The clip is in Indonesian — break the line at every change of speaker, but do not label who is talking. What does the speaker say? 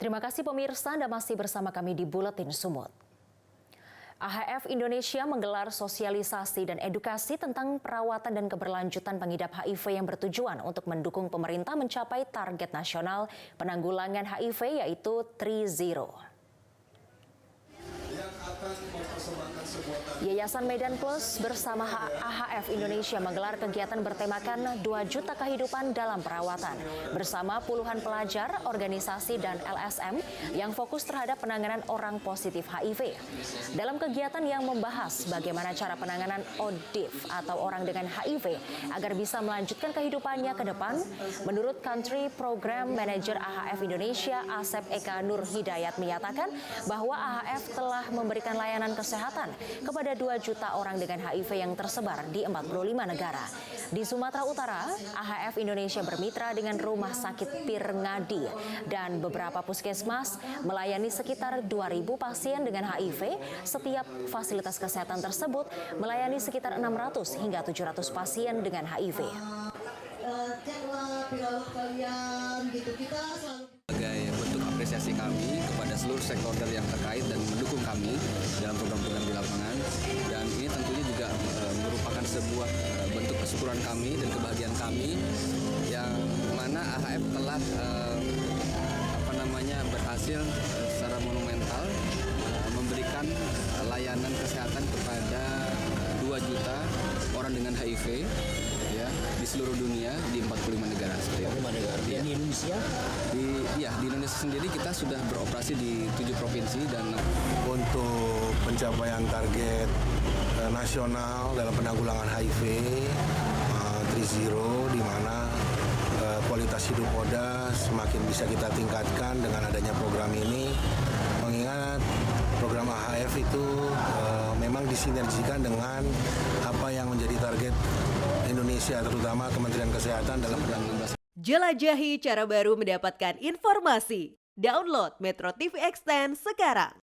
Terima kasih pemirsa, Anda masih bersama kami di Buletin Sumut. AHF Indonesia menggelar sosialisasi dan edukasi tentang perawatan dan keberlanjutan pengidap HIV yang bertujuan untuk mendukung pemerintah mencapai target nasional penanggulangan HIV yaitu 3-0. Yayasan Medan Plus bersama AHF Indonesia menggelar kegiatan bertemakan 2 juta kehidupan dalam perawatan bersama puluhan pelajar, organisasi, dan LSM yang fokus terhadap penanganan orang positif HIV. Dalam kegiatan yang membahas bagaimana cara penanganan ODIF atau orang dengan HIV agar bisa melanjutkan kehidupannya ke depan, menurut Country Program Manager AHF Indonesia Asep Eka Nur Hidayat menyatakan bahwa AHF telah memberikan layanan kesehatan kepada 2 juta orang dengan HIV yang tersebar di 45 negara. Di Sumatera Utara, AHF Indonesia bermitra dengan Rumah Sakit Pirngadi dan beberapa puskesmas melayani sekitar 2.000 pasien dengan HIV. Setiap fasilitas kesehatan tersebut melayani sekitar 600 hingga 700 pasien dengan HIV.
Sebagai bentuk apresiasi kami kepada seluruh stakeholder yang terkait dan mendukung kami dalam program-program di lapangan, dan ini tentunya juga merupakan sebuah bentuk kesyukuran kami dan kebahagiaan kami yang mana AHF telah berhasil secara monumental memberikan layanan kesehatan kepada 2 juta orang dengan HIV ya, di seluruh dunia di 45 negara.
Di Indonesia?
Di Indonesia sendiri kita sudah beroperasi di 7 provinsi dan
untuk pencapaian target nasional dalam penanggulangan HIV 3-0 di mana kualitas hidup Oda semakin bisa kita tingkatkan dengan adanya program ini, mengingat program AHF itu memang disinergikan dengan apa yang menjadi target Indonesia, terutama Kementerian Kesehatan dalam penanggulangan.
Jelajahi cara baru mendapatkan informasi. Download Metro TV Extend sekarang.